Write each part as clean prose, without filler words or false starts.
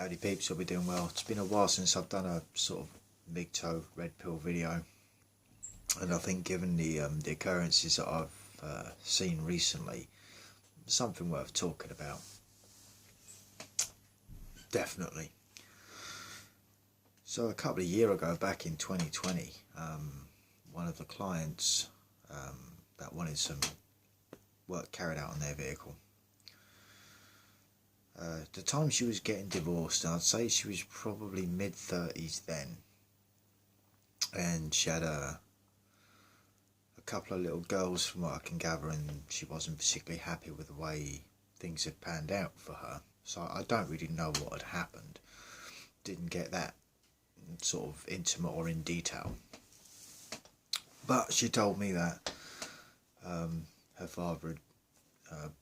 Howdy peeps, hope you're doing well. It's been a while since I've done a sort of MGTOW red pill video, and I think given the occurrences that I've seen recently, something worth talking about. Definitely. So a couple of years ago, back in 2020, one of the clients that wanted some work carried out on their vehicle. At the time she was getting divorced, I'd say she was probably mid-30s then, and she had a couple of little girls from what I can gather, and she wasn't particularly happy with the way things had panned out for her. So I don't really know what had happened, didn't get that sort of intimate or in detail, but she told me that her father had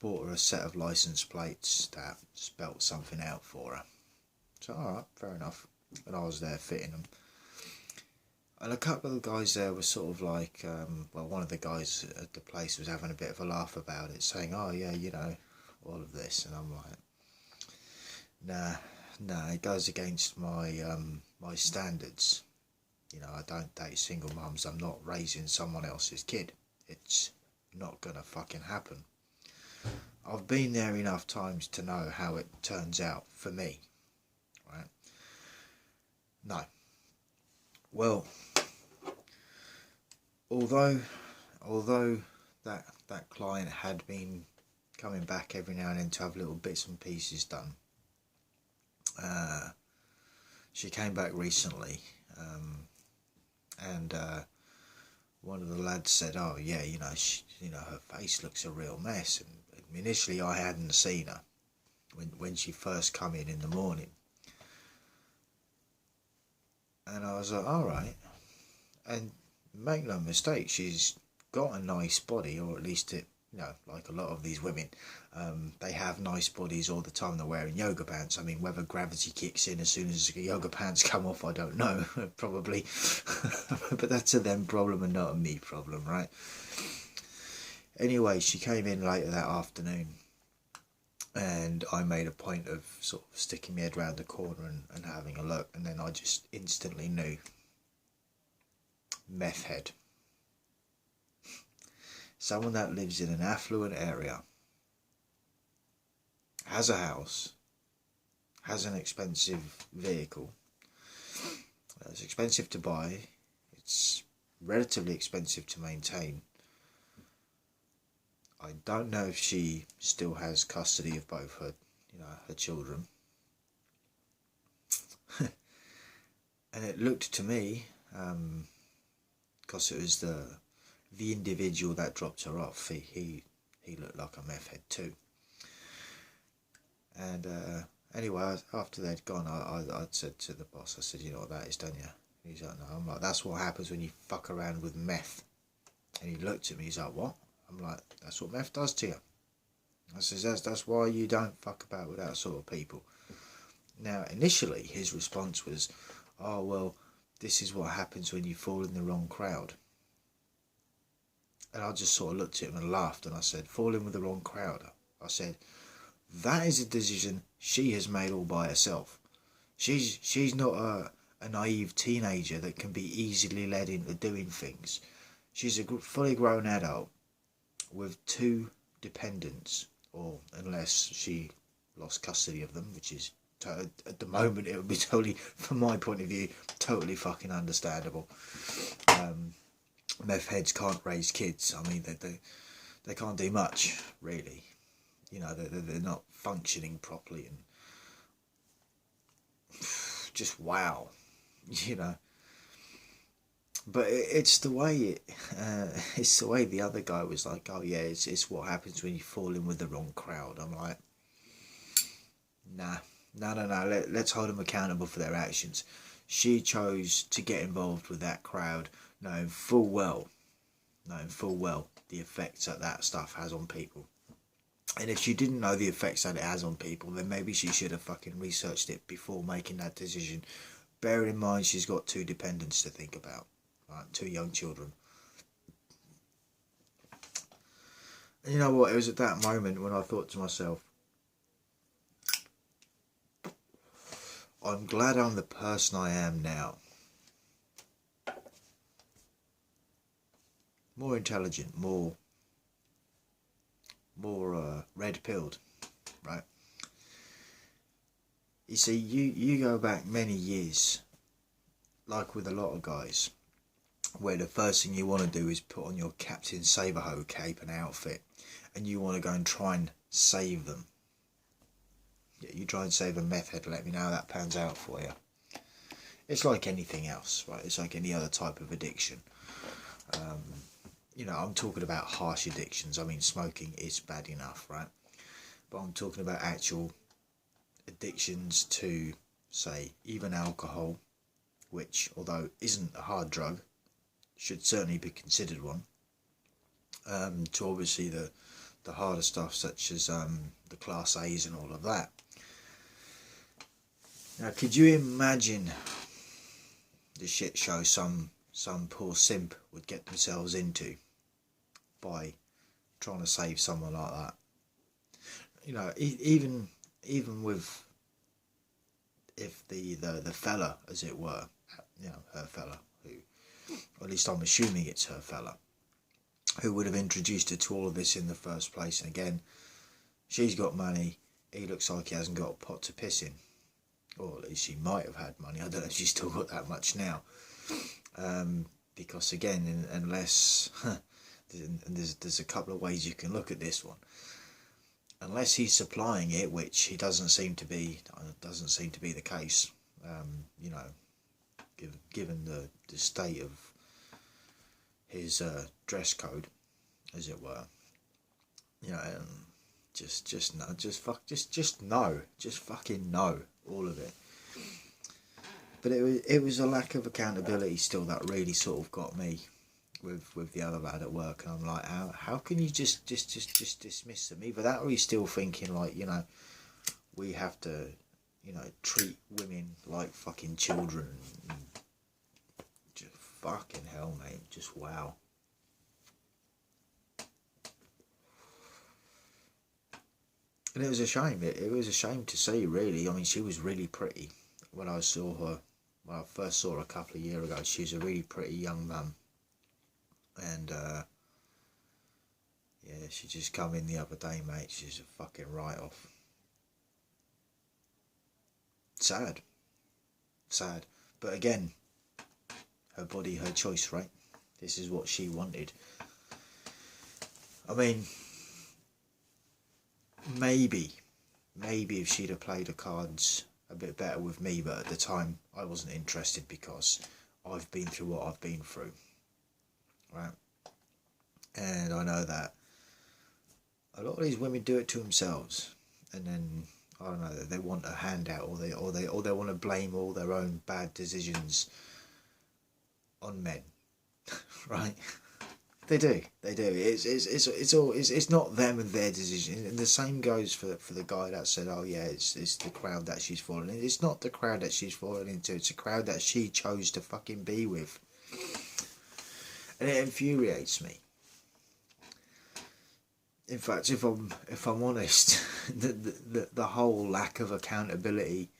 bought her a set of license plates that spelt something out for her. So alright, fair enough. And I was there fitting them. And a couple of the guys there were sort of like, well, one of the guys at the place was having a bit of a laugh about it, saying, oh yeah, you know, all of this. And I'm like, nah, it goes against my my standards. You know, I don't date single mums. I'm not raising someone else's kid. It's not gonna fucking happen. I've been there enough times to know how it turns out for me, right? No. Well, although that client had been coming back every now and then to have little bits and pieces done, she came back recently, and one of the lads said, oh yeah, you know, her face looks a real mess. And initially I hadn't seen her when she first come in the morning, and I was like, alright. And make no mistake, she's got a nice body, or at least it, you know, like a lot of these women, they have nice bodies all the time. They're wearing yoga pants. I mean, whether gravity kicks in as soon as the yoga pants come off, I don't know, probably. But that's a them problem and not a me problem, right? Anyway, she came in later that afternoon, and I made a point of sort of sticking my head round the corner and having a look, and then I just instantly knew. Meth head. Someone that lives in an affluent area, has a house, has an expensive vehicle. It's expensive to buy, it's relatively expensive to maintain. I don't know if she still has custody of both her, you know, her children. And it looked to me, because it was the individual that dropped her off, he looked like a meth head too. And anyway, after they'd gone, I'd said to the boss, I said, you know what that is, don't you? And he's like, no. I'm like, that's what happens when you fuck around with meth. And he looked at me, he's like, what? I'm like, that's what meth does to you. I says, that's why you don't fuck about with that sort of people. Now, initially, his response was, oh, well, this is what happens when you fall in the wrong crowd. And I just sort of looked at him and laughed, and I said, fall in with the wrong crowd. I said, that is a decision she has made all by herself. She's not a naive teenager that can be easily led into doing things. She's a fully grown adult with 2 dependents, or unless she lost custody of them, which is at the moment it would be totally, from my point of view, totally fucking understandable. Meth heads can't raise kids. I mean, they can't do much really. You know, they're not functioning properly, and just wow, you know. But it's the way it's the way the other guy was like, oh yeah, it's what happens when you fall in with the wrong crowd. I'm like, no. Let's hold them accountable for their actions. She chose to get involved with that crowd, knowing full well the effects that stuff has on people. And if she didn't know the effects that it has on people, then maybe she should have fucking researched it before making that decision. Bearing in mind she's got 2 dependents to think about, right? 2 young children. And you know what? It was at that moment when I thought to myself, I'm glad I'm the person I am now. More intelligent, more red-pilled, right? You see, you go back many years, like with a lot of guys, where the first thing you want to do is put on your Captain Saberho cape and outfit, and you want to go and try and save them. Yeah, you try and save a meth head, let me know how that pans out for you. It's like anything else, right? It's like any other type of addiction. You know, I'm talking about harsh addictions. I mean, smoking is bad enough, right? But I'm talking about actual addictions to, say, even alcohol, which, although isn't a hard drug, should certainly be considered one. To obviously the harder stuff, such as the Class A's and all of that. Now, could you imagine the shit show some poor simp would get themselves into by trying to save someone like that? You know, even with, if the fella, as it were, you know, her fella, who, or at least I'm assuming it's her fella, who would have introduced her to all of this in the first place. And again, she's got money, he looks like he hasn't got a pot to piss in. Or at least she might have had money. I don't know if she's still got that much now. Because again, unless and there's a couple of ways you can look at this one. Unless he's supplying it, which he doesn't seem to be the case. You know, given the state of his dress code, as it were. You know, just fucking no, all of it. But it was a lack of accountability still that really sort of got me with the other lad at work. And I'm like, how can you just dismiss them? Either that, or he's still thinking like, you know, we have to, you know, treat women like fucking children. Just fucking hell, mate. Just wow. And it was a shame. It was a shame to see, really. I mean, she was really pretty when I saw her. When I first saw her a couple of years ago, she was a really pretty young mum. And, yeah, she just come in the other day, mate. She's a fucking write-off. Sad. Sad. But again, her body, her choice, right? This is what she wanted. I mean, maybe if she'd have played the cards a bit better with me, but at the time I wasn't interested because I've been through what I've been through, right? And I know that a lot of these women do it to themselves, and then I don't know, they want a handout, or they want to blame all their own bad decisions on men, right? They do. It's not them and their decision. And the same goes for the guy that said, oh yeah, it's the crowd that she's fallen in. It's not the crowd that she's fallen into. It's a crowd that she chose to fucking be with. And it infuriates me. In fact, if I'm honest, the whole lack of accountability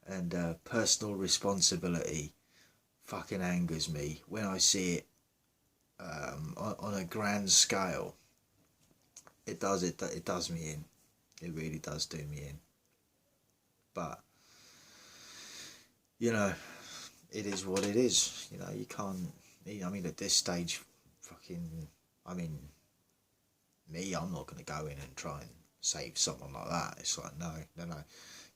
and personal responsibility fucking angers me when I see it. On a grand scale, it does me in. It really does do me in. But you know, it is what it is. You know, you can't. I mean, at this stage, fucking. I mean, me, I'm not going to go in and try and save someone like that. It's like no,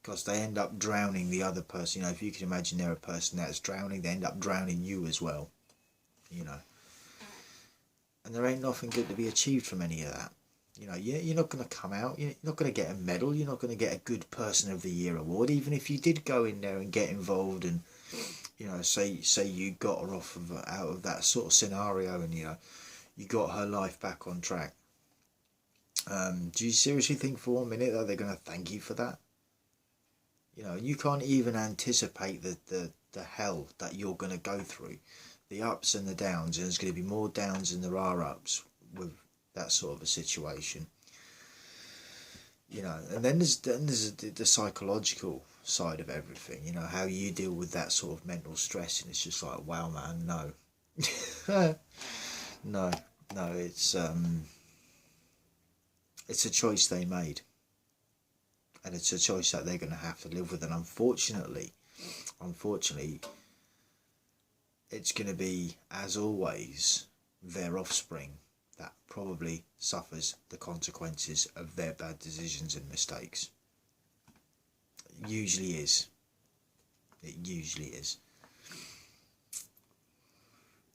because they end up drowning the other person. You know, if you can imagine they're a person that's drowning, they end up drowning you as well. You know. And there ain't nothing good to be achieved from any of that. You know, you're not going to come out, you're not going to get a medal, you're not going to get a Good Person of the Year award, even if you did go in there and get involved and, you know, say you got her out of that sort of scenario and, you know, you got her life back on track. Do you seriously think for 1 minute that they're going to thank you for that? You know, you can't even anticipate the hell that you're going to go through. The ups and the downs, and there's going to be more downs than there are ups with that sort of a situation. You know, and then there's the psychological side of everything, you know, how you deal with that sort of mental stress, and it's just like, wow, man, no. No, no, it's a choice they made, and it's a choice that they're going to have to live with, and unfortunately, it's going to be, as always, their offspring that probably suffers the consequences of their bad decisions and mistakes. It usually is. It usually is.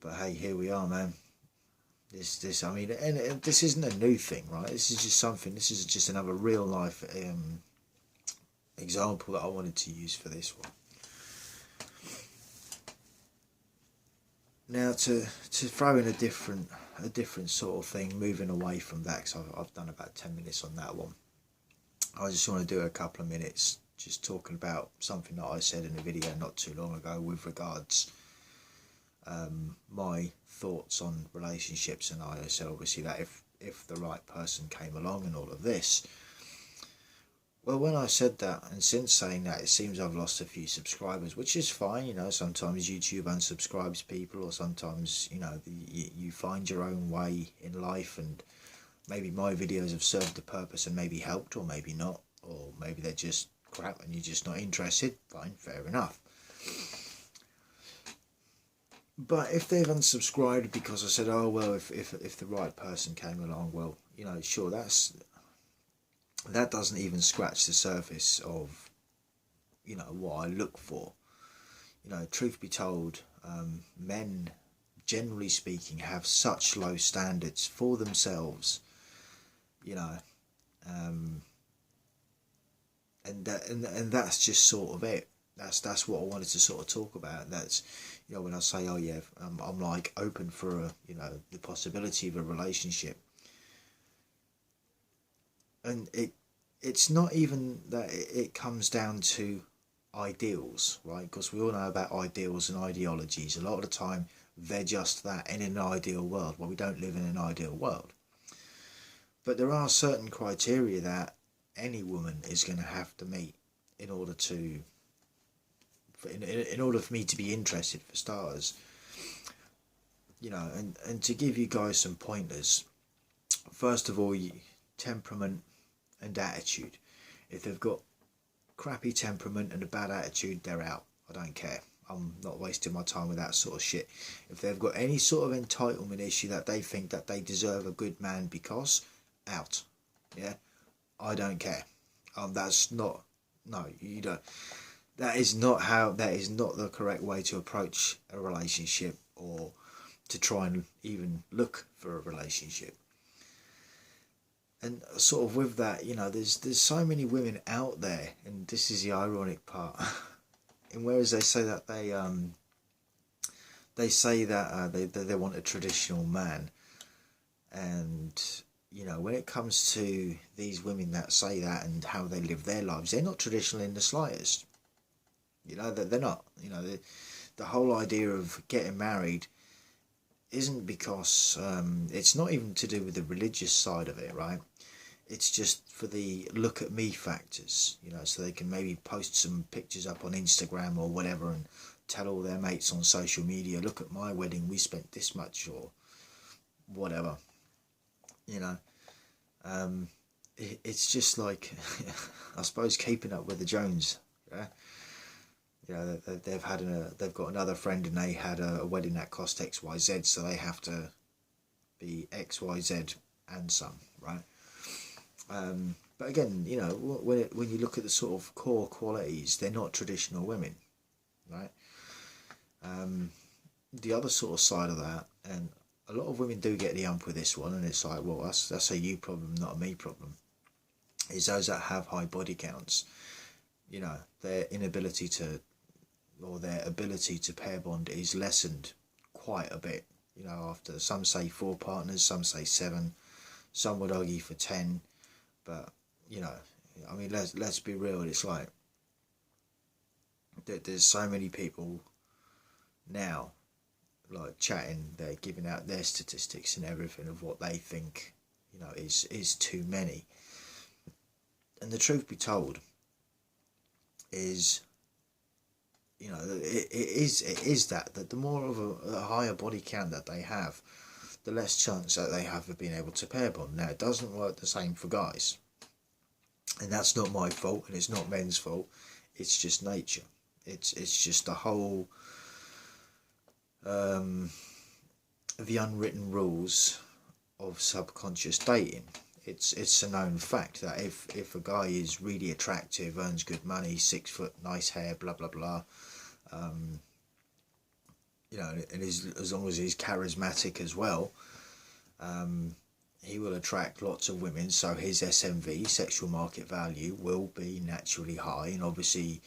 But hey, here we are, man. I mean, and this isn't a new thing, right? This is just something. This is just another real life example that I wanted to use for this one. Now, to throw in a different sort of thing, moving away from that, because I've done about 10 minutes on that one. I just want to do a couple of minutes just talking about something that I said in a video not too long ago with regards my thoughts on relationships, and I said obviously that if the right person came along and all of this. Well, when I said that, and since saying that, it seems I've lost a few subscribers, which is fine. You know, sometimes YouTube unsubscribes people, or sometimes, you know, you find your own way in life, and maybe my videos have served the purpose and maybe helped, or maybe not, or maybe they're just crap and you're just not interested. Fine, fair enough. But if they've unsubscribed because I said, oh well, if the right person came along, well, you know, sure, that doesn't even scratch the surface of, you know, what I look for. You know, truth be told, men, generally speaking, have such low standards for themselves, you know, and that's just sort of it. That's what I wanted to sort of talk about. That's, you know, when I say, oh yeah, I'm like open for you know, the possibility of a relationship, and it's not even that it comes down to ideals, right? Because we all know about ideals and ideologies. A lot of the time they're just that, in an ideal world. Well, we don't live in an ideal world, but there are certain criteria that any woman is going to have to meet in order to in order for me to be interested, for starters. You know, and to give you guys some pointers, first of all, temperament and attitude. If they've got crappy temperament and a bad attitude, they're out. I don't care. I'm not wasting my time with that sort of shit. If they've got any sort of entitlement issue that they think that they deserve a good man because, out. Yeah, I don't care. That's not, no, you don't. That is not the correct way to approach a relationship, or to try and even look for a relationship. And sort of with that, you know, there's so many women out there, and this is the ironic part. And whereas they say that they want a traditional man, and you know, when it comes to these women that say that and how they live their lives, they're not traditional in the slightest. You know, they're not. You know, the whole idea of getting married isn't because it's not even to do with the religious side of it, right? It's just for the look at me factors, you know, so they can maybe post some pictures up on Instagram or whatever and tell all their mates on social media, look at my wedding, we spent this much, or whatever, you know. It's just like, I suppose, keeping up with the Jones, yeah. You know, they've got another friend and they had a wedding that cost XYZ, so they have to be XYZ and some, right? But again, you know, when you look at the sort of core qualities, they're not traditional women, right? The other sort of side of that, and a lot of women do get the ump with this one, and it's like, well, that's a you problem, not a me problem, is those that have high body counts. You know, their ability to pair bond is lessened quite a bit. You know, after, some say 4 partners, some say 7, some would argue for 10, but you know, I mean, let's be real. It's like there's so many people now, like, chatting, they're giving out their statistics and everything of what they think, you know, is too many. And the truth be told, is, you know, it is that the more of a higher body count that they have, the less chance that they have of being able to pair bond. Now, it doesn't work the same for guys, and that's not my fault, and it's not men's fault. It's just nature. It's just the whole the unwritten rules of subconscious dating. It's a known fact that if a guy is really attractive, earns good money, 6 foot, nice hair, blah blah blah, you know, and as long as he's charismatic as well, he will attract lots of women. So his SMV, sexual market value, will be naturally high, and obviously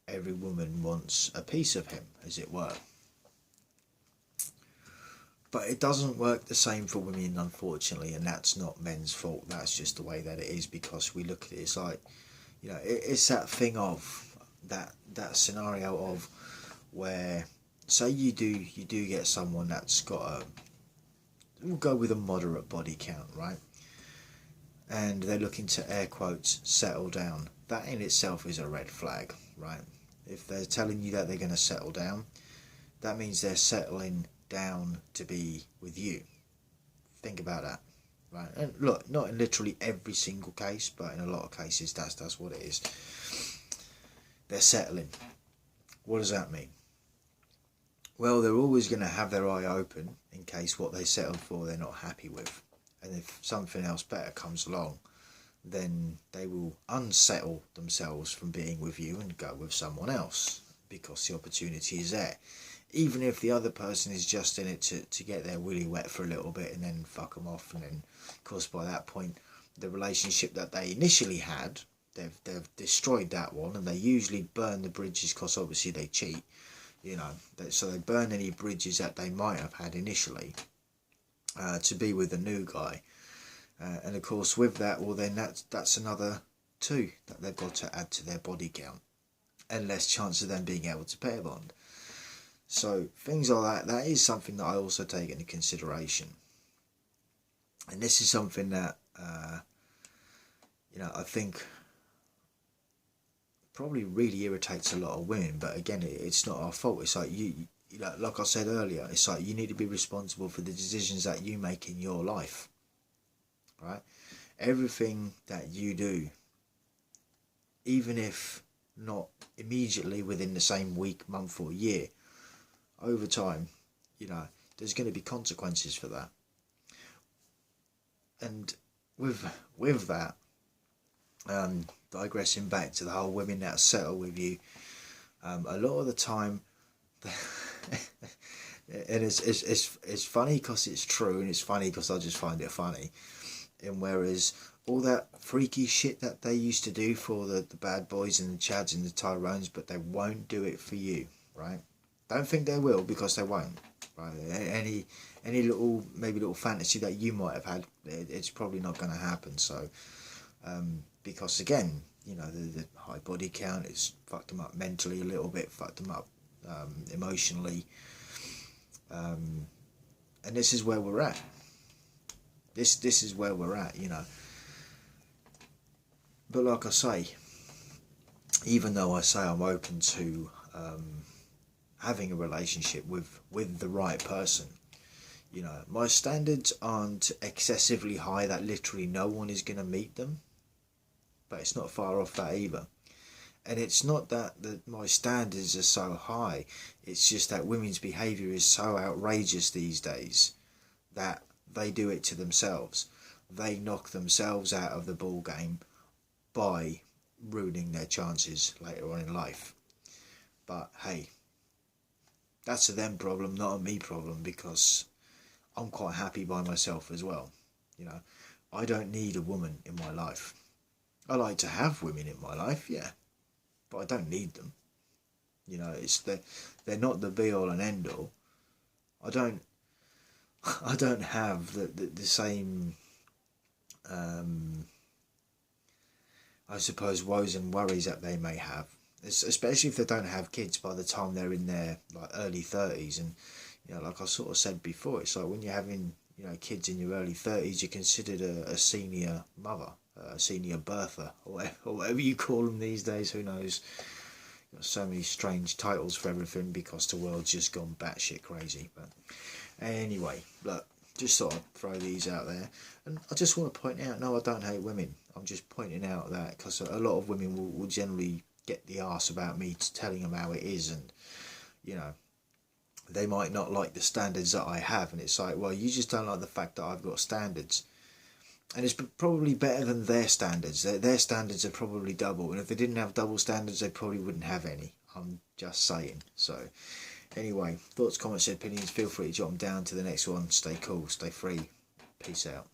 every woman wants a piece of him, as it were. But it doesn't work the same for women, unfortunately, and that's not men's fault. That's just the way that it is, because we look at it, it's like, you know, it's that thing of that scenario of where, say you do get someone that's got a, we'll go with a moderate body count, right? And they're looking to, air quotes, settle down. That in itself is a red flag, right? If they're telling you that they're going to settle down, that means they're settling down to be with you. Think about that, right? And look, not in literally every single case, but in a lot of cases that's what it is. They're settling. What does that mean? Well, they're always going to have their eye open in case what they settled for they're not happy with, and if something else better comes along, then they will unsettle themselves from being with you and go with someone else, because the opportunity is there. Even if the other person is just in it to get their willy wet for a little bit and then fuck them off, and then, of course, by that point, the relationship that they initially had, they've destroyed that one, and they usually burn the bridges, because obviously they cheat, you know. So they burn any bridges that they might have had initially to be with the new guy. And of course, with that, well, then that's another 2 that they've got to add to their body count, and less chance of them being able to pair bond. So things like that is something that I also take into consideration. And this is something that, you know, I think probably really irritates a lot of women. But again, it's not our fault. It's like, you know, like I said earlier, it's like you need to be responsible for the decisions that you make in your life, right? Everything that you do, even if not immediately within the same week, month or year, over time, you know, there's going to be consequences for that. And with that, digressing back to the whole women that settle with you, a lot of the time, and it's funny because it's true, and it's funny because I just find it funny. And whereas all that freaky shit that they used to do for the bad boys and the Chads and the Tyrones, but they won't do it for you, right? Don't think they will, because they won't, right? Any little fantasy that you might have had, it's probably not going to happen. So, because again, you know, the high body count, it's fucked them up mentally a little bit, fucked them up emotionally, and this is where we're at. This is where we're at, you know. But like I say, even though I say I'm open to having a relationship with the right person, you know, my standards aren't excessively high that literally no one is going to meet them, but it's not far off that either. And it's not that my standards are so high, it's just that women's behaviour is so outrageous these days that they do it to themselves. They knock themselves out of the ball game by ruining their chances later on in life. But hey, that's a them problem, not a me problem, because I'm quite happy by myself as well. You know, I don't need a woman in my life. I like to have women in my life, yeah, but I don't need them. You know, they're not the be all and end all. I don't have the same I suppose woes and worries that they may have, especially if they don't have kids by the time they're in their like early 30s. And you know, like I sort of said before, it's like when you're having, you know, kids in your early 30s, you're considered a senior mother, a senior birther, or whatever you call them these days, who knows. so many strange titles for everything because the world's just gone batshit crazy. But anyway, look, just thought I'd throw these out there. And I just want to point out, no, I don't hate women. I'm just pointing out that because a lot of women will generally get the arse about me telling them how it is, and you know, they might not like the standards that I have, and it's like, well, you just don't like the fact that I've got standards. And it's probably better than their standards. Their standards are probably double, and if they didn't have double standards, they probably wouldn't have any. I'm just saying. So anyway, thoughts, comments, opinions, feel free to jot them down to the next one. Stay cool, stay free. Peace out.